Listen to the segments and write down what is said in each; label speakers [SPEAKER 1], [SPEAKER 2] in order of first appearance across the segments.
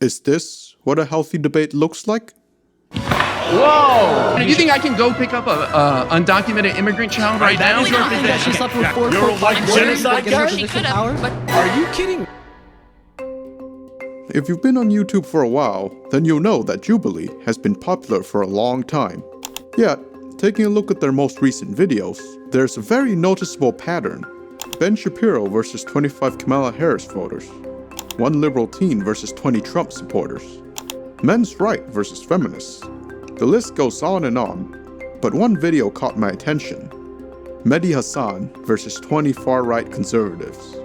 [SPEAKER 1] Is this what a healthy debate looks like?
[SPEAKER 2] Whoa! You think I can go pick up a undocumented immigrant child right now?
[SPEAKER 3] You're a white genocide guy? Are you kidding?
[SPEAKER 1] If you've been on YouTube for a while, then you'll know that Jubilee has been popular for a long time. Yet, taking a look at their most recent videos, there's a very noticeable pattern. Ben Shapiro versus 25 Kamala Harris voters. One liberal teen versus 20 Trump supporters. Men's right versus feminists. The list goes on and on, but one video caught my attention. Mehdi Hasan versus 20 far-right conservatives.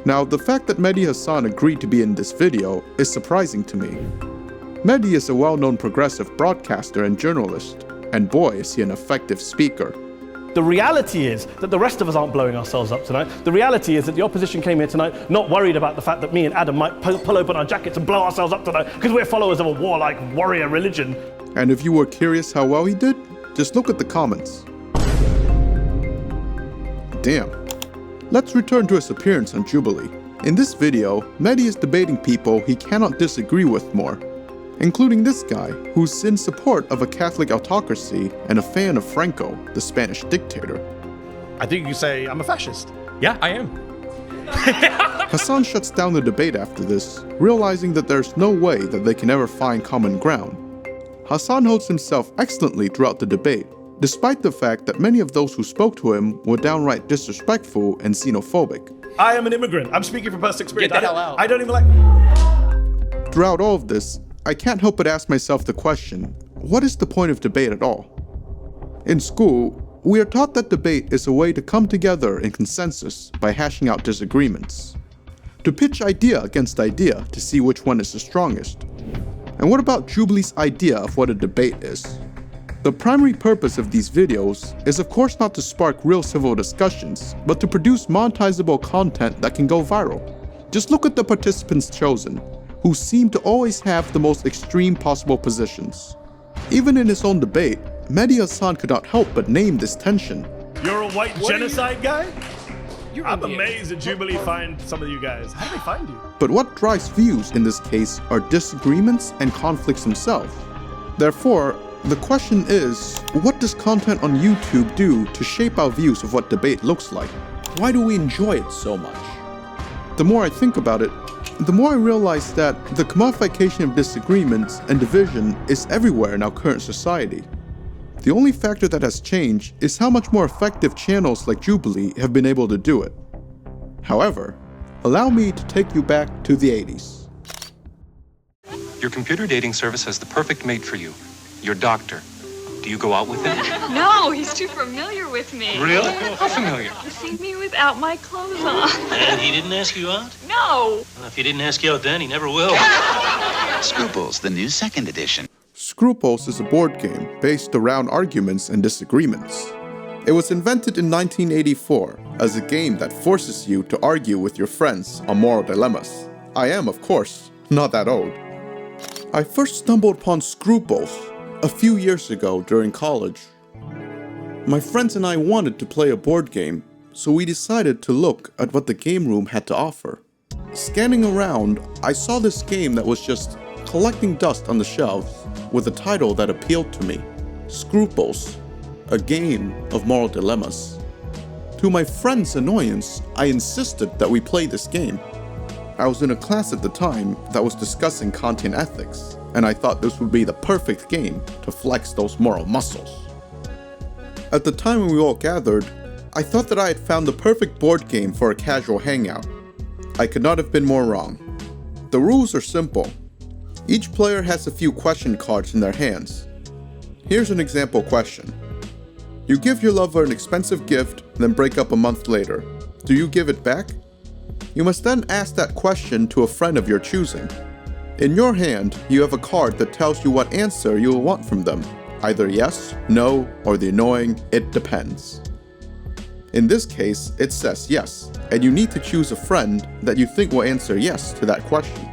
[SPEAKER 1] Now, the fact that Mehdi Hasan agreed to be in this video is surprising to me. Mehdi is a well-known progressive broadcaster and journalist, and boy is he an effective speaker.
[SPEAKER 3] The reality is that the rest of us aren't blowing ourselves up tonight. The reality is that the opposition came here tonight not worried about the fact that me and Adam might pull open our jackets and blow ourselves up tonight because we're followers of a warlike warrior religion.
[SPEAKER 1] And if you were curious how well he did, just look at the comments. Damn. Let's return to his appearance on Jubilee. In this video, Mehdi is debating people he cannot disagree with more, including this guy, who's in support of a Catholic autocracy and a fan of Franco, the Spanish dictator.
[SPEAKER 4] I think you can say I'm a fascist.
[SPEAKER 5] Yeah, I am.
[SPEAKER 1] Hasan shuts down the debate after this, realizing that there's no way that they can ever find common ground. Hasan holds himself excellently throughout the debate, despite the fact that many of those who spoke to him were downright disrespectful and xenophobic.
[SPEAKER 3] I am an immigrant. I'm speaking from personal experience.
[SPEAKER 5] Get the hell out.
[SPEAKER 3] I don't even like...
[SPEAKER 1] Throughout all of this, I can't help but ask myself the question, what is the point of debate at all? In school, we are taught that debate is a way to come together in consensus by hashing out disagreements. To pitch idea against idea to see which one is the strongest. And what about Jubilee's idea of what a debate is? The primary purpose of these videos is of course not to spark real civil discussions, but to produce monetizable content that can go viral. Just look at the participants chosen, who seem to always have the most extreme possible positions. Even in his own debate, Mehdi Hasan could not help but name this tension.
[SPEAKER 3] You're a white genocide guy? I'm amazed that Jubilee find some of you guys. How do they find you?
[SPEAKER 1] But what drives views in this case are disagreements and conflicts themselves. Therefore, the question is, what does content on YouTube do to shape our views of what debate looks like? Why do we enjoy it so much? The more I think about it, the more I realize that the commodification of disagreements and division is everywhere in our current society. The only factor that has changed is how much more effective channels like Jubilee have been able to do it. However, allow me to take you back to the 80s.
[SPEAKER 6] Your computer dating service has the perfect mate for you. Your doctor. Do you go out with him?
[SPEAKER 7] No, he's too familiar with me.
[SPEAKER 6] Really? How familiar?
[SPEAKER 7] He's seen me without my clothes on.
[SPEAKER 8] And he didn't ask you out?
[SPEAKER 7] No.
[SPEAKER 8] Well, if he didn't ask you out then, he never will.
[SPEAKER 9] Scruples, the new second edition.
[SPEAKER 1] Scruples is a board game based around arguments and disagreements. It was invented in 1984 as a game that forces you to argue with your friends on moral dilemmas. I am, of course, not that old. I first stumbled upon Scruples a few years ago during college. My friends and I wanted to play a board game, so we decided to look at what the game room had to offer. Scanning around, I saw this game that was just collecting dust on the shelves with a title that appealed to me. Scruples, a game of moral dilemmas. To my friend's annoyance, I insisted that we play this game. I was in a class at the time that was discussing Kantian ethics, and I thought this would be the perfect game to flex those moral muscles. At the time when we all gathered, I thought that I had found the perfect board game for a casual hangout. I could not have been more wrong. The rules are simple. Each player has a few question cards in their hands. Here's an example question. You give your lover an expensive gift, then break up a month later. Do you give it back? You must then ask that question to a friend of your choosing. In your hand, you have a card that tells you what answer you will want from them. Either yes, no, or the annoying "it depends." In this case, it says yes, and you need to choose a friend that you think will answer yes to that question.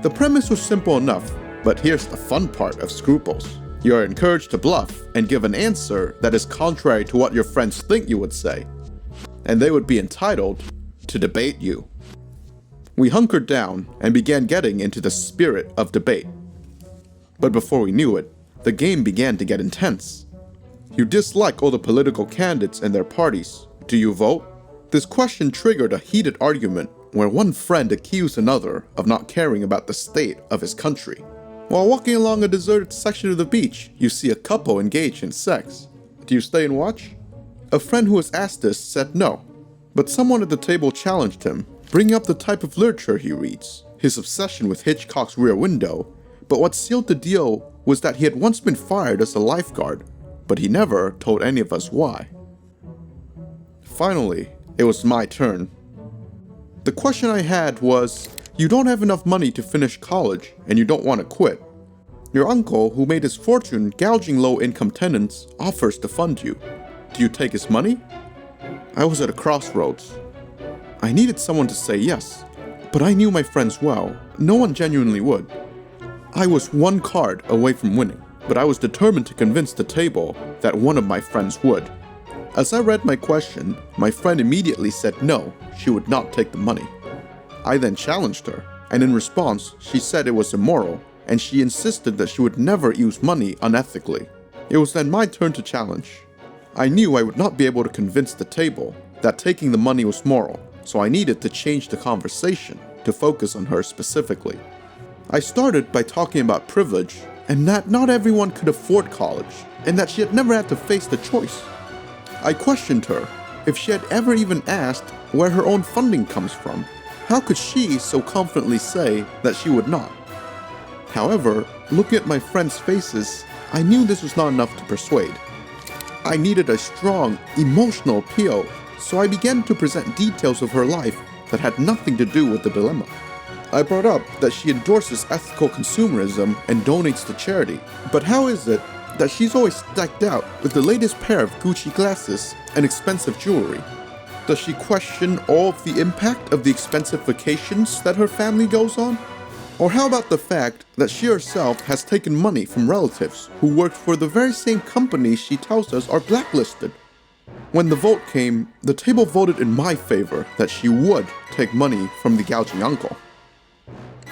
[SPEAKER 1] The premise was simple enough, but here's the fun part of Scruples. You are encouraged to bluff and give an answer that is contrary to what your friends think you would say, and they would be entitled to debate you. We hunkered down and began getting into the spirit of debate. But before we knew it, the game began to get intense. You dislike all the political candidates and their parties. Do you vote? This question triggered a heated argument where one friend accused another of not caring about the state of his country. While walking along a deserted section of the beach, you see a couple engage in sex. Do you stay and watch? A friend who was asked this said no, but someone at the table challenged him, bringing up the type of literature he reads, his obsession with Hitchcock's Rear Window, but what sealed the deal was that he had once been fired as a lifeguard, but he never told any of us why. Finally, it was my turn. The question I had was, you don't have enough money to finish college and you don't want to quit. Your uncle, who made his fortune gouging low-income tenants, offers to fund you. Do you take his money? I was at a crossroads. I needed someone to say yes, but I knew my friends well. No one genuinely would. I was one card away from winning, but I was determined to convince the table that one of my friends would. As I read my question, my friend immediately said no, she would not take the money. I then challenged her, and in response, she said it was immoral, and she insisted that she would never use money unethically. It was then my turn to challenge. I knew I would not be able to convince the table that taking the money was moral, so I needed to change the conversation to focus on her specifically. I started by talking about privilege, and that not everyone could afford college, and that she had never had to face the choice. I questioned her if she had ever even asked where her own funding comes from. How could she so confidently say that she would not? However, looking at my friends' faces, I knew this was not enough to persuade. I needed a strong, emotional appeal, so I began to present details of her life that had nothing to do with the dilemma. I brought up that she endorses ethical consumerism and donates to charity, but how is it that she's always decked out with the latest pair of Gucci glasses and expensive jewelry? Does she question all of the impact of the expensive vacations that her family goes on? Or how about the fact that she herself has taken money from relatives who worked for the very same companies she tells us are blacklisted? When the vote came, the table voted in my favor that she would take money from the gouging uncle.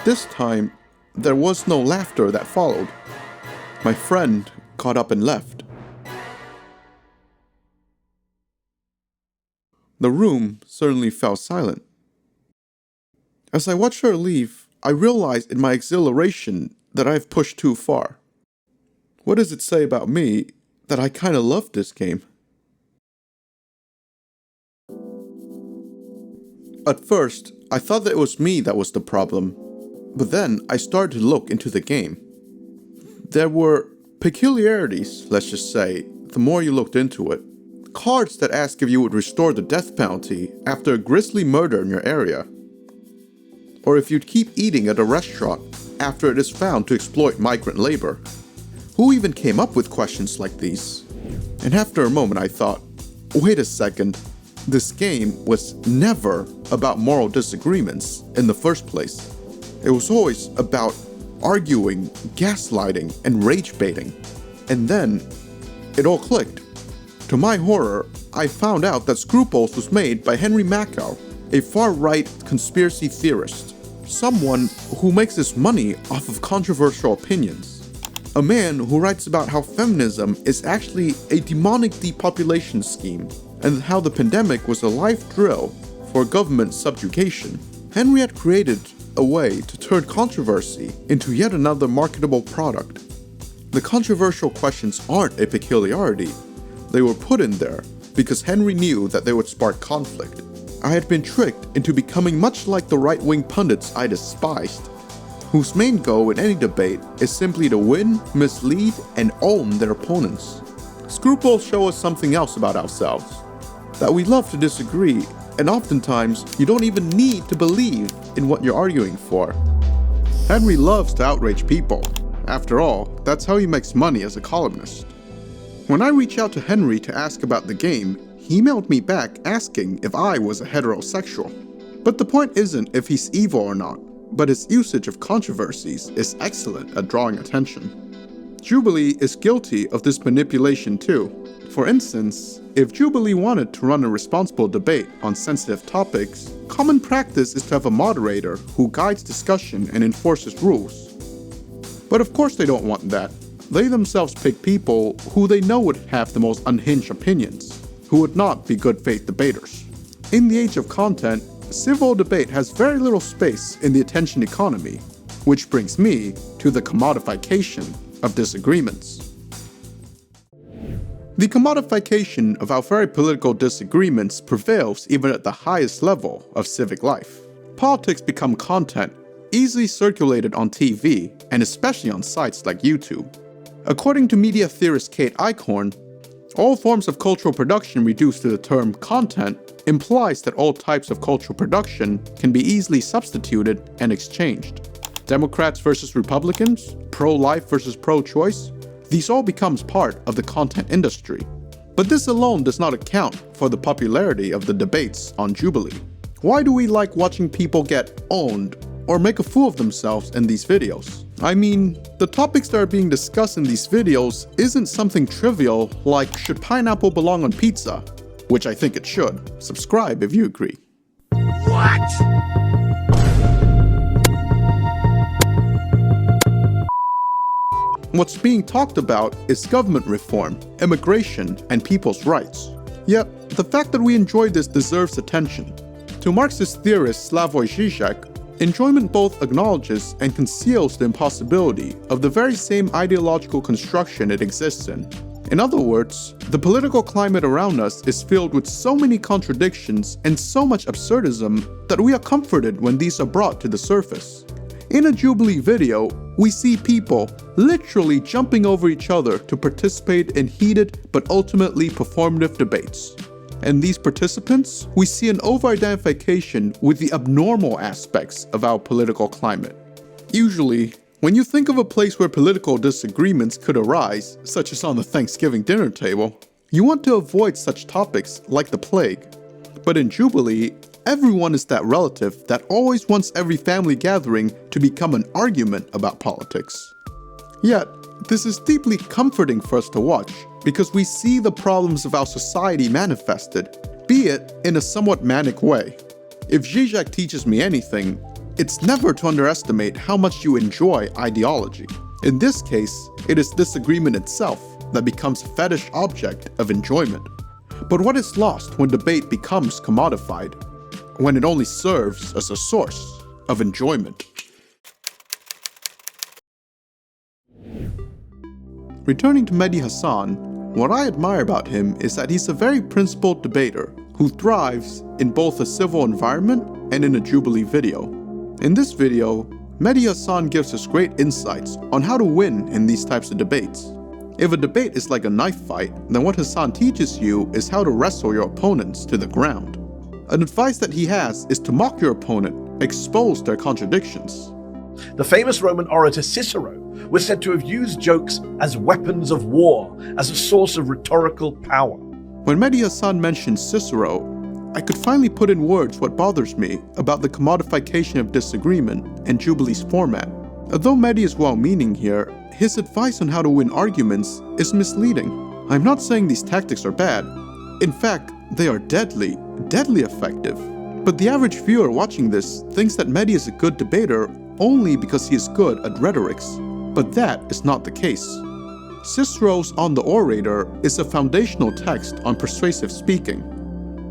[SPEAKER 1] This time, there was no laughter that followed. My friend got up and left. The room suddenly fell silent. As I watched her leave, I realized in my exhilaration that I've pushed too far. What does it say about me that I kinda love this game? At first, I thought that it was me that was the problem, but then I started to look into the game. There were peculiarities, let's just say, the more you looked into it. Cards that ask if you would restore the death penalty after a grisly murder in your area. Or if you'd keep eating at a restaurant after it is found to exploit migrant labor. Who even came up with questions like these? And after a moment I thought, wait a second, this game was never about moral disagreements in the first place. It was always about arguing, gaslighting, and rage baiting. And then, it all clicked. To my horror, I found out that Scruples was made by Henry Makow, a far-right conspiracy theorist. Someone who makes his money off of controversial opinions. A man who writes about how feminism is actually a demonic depopulation scheme, and how the pandemic was a life drill for government subjugation. Henry had created a way to turn controversy into yet another marketable product. The controversial questions aren't a peculiarity. They were put in there because Henry knew that they would spark conflict. I had been tricked into becoming much like the right-wing pundits I despised, whose main goal in any debate is simply to win, mislead, and own their opponents. Scruples show us something else about ourselves, that we love to disagree, and oftentimes you don't even need to believe in what you're arguing for. Henry loves to outrage people. After all, that's how he makes money as a columnist. When I reached out to Henry to ask about the game, he emailed me back asking if I was a heterosexual. But the point isn't if he's evil or not, but his usage of controversies is excellent at drawing attention. Jubilee is guilty of this manipulation too. For instance, if Jubilee wanted to run a responsible debate on sensitive topics, common practice is to have a moderator who guides discussion and enforces rules. But of course they don't want that. They themselves pick people who they know would have the most unhinged opinions, who would not be good faith debaters. In the age of content, civil debate has very little space in the attention economy, which brings me to the commodification of disagreements. The commodification of our very political disagreements prevails even at the highest level of civic life. Politics become content, easily circulated on TV, and especially on sites like YouTube. According to media theorist Kate Eichhorn, all forms of cultural production reduced to the term content implies that all types of cultural production can be easily substituted and exchanged. Democrats versus Republicans, pro-life versus pro-choice, these all becomes part of the content industry. But this alone does not account for the popularity of the debates on Jubilee. Why do we like watching people get owned or make a fool of themselves in these videos? I mean, the topics that are being discussed in these videos isn't something trivial like should pineapple belong on pizza, which I think it should. Subscribe if you agree.
[SPEAKER 5] What?
[SPEAKER 1] What's being talked about is government reform, immigration, and people's rights. Yet, the fact that we enjoy this deserves attention. To Marxist theorist Slavoj Zizek, enjoyment both acknowledges and conceals the impossibility of the very same ideological construction it exists in. In other words, the political climate around us is filled with so many contradictions and so much absurdism that we are comforted when these are brought to the surface. In a Jubilee video, we see people literally jumping over each other to participate in heated but ultimately performative debates. And these participants, we see an over-identification with the abnormal aspects of our political climate. Usually, when you think of a place where political disagreements could arise, such as on the Thanksgiving dinner table, you want to avoid such topics like the plague. But in Jubilee, everyone is that relative that always wants every family gathering to become an argument about politics. Yet, this is deeply comforting for us to watch because we see the problems of our society manifested, be it in a somewhat manic way. If Zizek teaches me anything, it's never to underestimate how much you enjoy ideology. In this case, it is disagreement itself that becomes a fetish object of enjoyment. But what is lost when debate becomes commodified? When it only serves as a source of enjoyment. Returning to Mehdi Hasan, what I admire about him is that he's a very principled debater who thrives in both a civil environment and in a Jubilee video. In this video, Mehdi Hasan gives us great insights on how to win in these types of debates. If a debate is like a knife fight, then what Hasan teaches you is how to wrestle your opponents to the ground. An advice that he has is to mock your opponent, expose their contradictions.
[SPEAKER 5] The famous Roman orator Cicero was said to have used jokes as weapons of war, as a source of rhetorical power.
[SPEAKER 1] When Mehdi Hasan mentioned Cicero, I could finally put in words what bothers me about the commodification of disagreement and Jubilee's format. Although Mehdi is well-meaning here, his advice on how to win arguments is misleading. I'm not saying these tactics are bad. In fact, they are deadly effective. But the average viewer watching this thinks that Mehdi is a good debater only because he is good at rhetorics. But that is not the case. Cicero's On the Orator is a foundational text on persuasive speaking.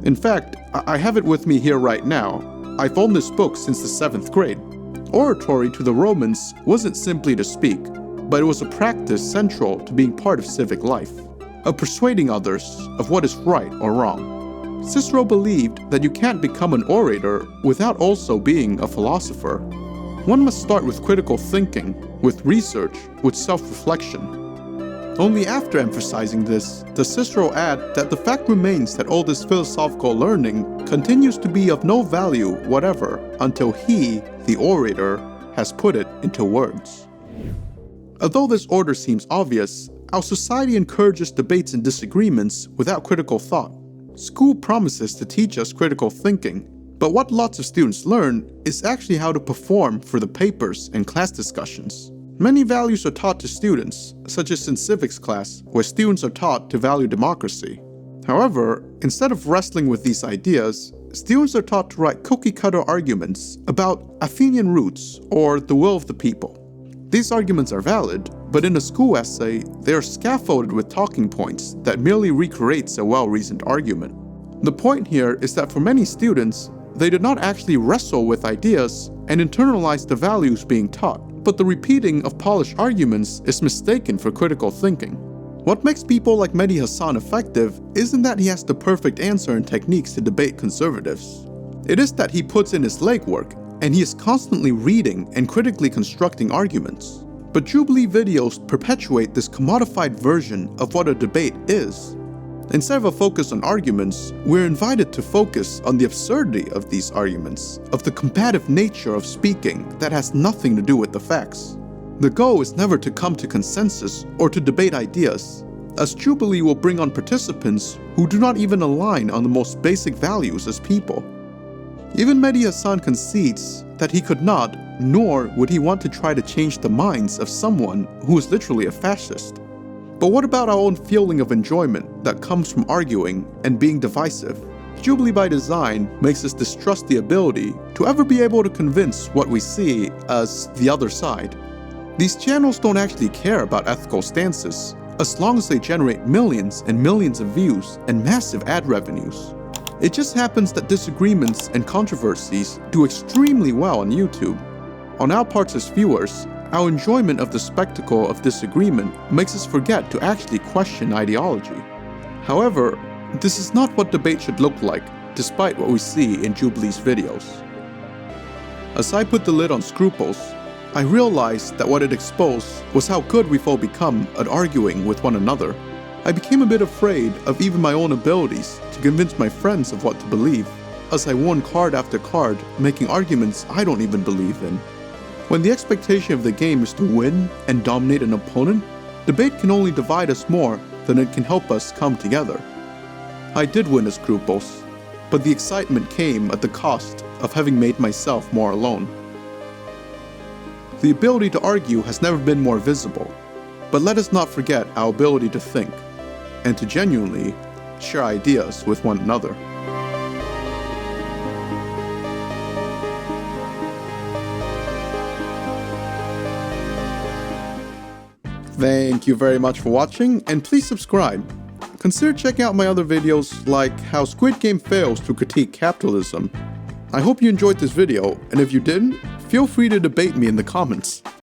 [SPEAKER 1] In fact, I have it with me here right now. I've owned this book since the 7th grade. Oratory to the Romans wasn't simply to speak, but it was a practice central to being part of civic life, of persuading others of what is right or wrong. Cicero believed that you can't become an orator without also being a philosopher. One must start with critical thinking, with research, with self-reflection. Only after emphasizing this does Cicero add that the fact remains that all this philosophical learning continues to be of no value whatever until he, the orator, has put it into words. Although this order seems obvious, our society encourages debates and disagreements without critical thought. School promises to teach us critical thinking, but what lots of students learn is actually how to perform for the papers and class discussions. Many values are taught to students, such as in civics class, where students are taught to value democracy. However, instead of wrestling with these ideas, students are taught to write cookie-cutter arguments about Athenian roots or the will of the people. These arguments are valid, but in a school essay, they are scaffolded with talking points that merely recreates a well-reasoned argument. The point here is that for many students, they did not actually wrestle with ideas and internalize the values being taught, but the repeating of polished arguments is mistaken for critical thinking. What makes people like Mehdi Hasan effective isn't that he has the perfect answer and techniques to debate conservatives. It is that he puts in his legwork, and he is constantly reading and critically constructing arguments. But Jubilee videos perpetuate this commodified version of what a debate is. Instead of a focus on arguments, we're invited to focus on the absurdity of these arguments, of the combative nature of speaking that has nothing to do with the facts. The goal is never to come to consensus or to debate ideas, as Jubilee will bring on participants who do not even align on the most basic values as people. Even Mehdi Hasan concedes that he could not, nor would he want to try to change the minds of someone who is literally a fascist. But what about our own feeling of enjoyment that comes from arguing and being divisive? Jubilee by design makes us distrust the ability to ever be able to convince what we see as the other side. These channels don't actually care about ethical stances, as long as they generate millions and millions of views and massive ad revenues. It just happens that disagreements and controversies do extremely well on YouTube. On our parts as viewers, our enjoyment of the spectacle of disagreement makes us forget to actually question ideology. However, this is not what debate should look like, despite what we see in Jubilee's videos. As I put the lid on Scruples, I realized that what it exposed was how good we've all become at arguing with one another. I became a bit afraid of even my own abilities to convince my friends of what to believe, as I won card after card, making arguments I don't even believe in. When the expectation of the game is to win and dominate an opponent, debate can only divide us more than it can help us come together. I did win as Scruples, but the excitement came at the cost of having made myself more alone. The ability to argue has never been more visible, but let us not forget our ability to think, and to genuinely share ideas with one another. Thank you very much for watching, and please subscribe. Consider checking out my other videos like how Squid Game fails to critique capitalism. I hope you enjoyed this video, and if you didn't, feel free to debate me in the comments.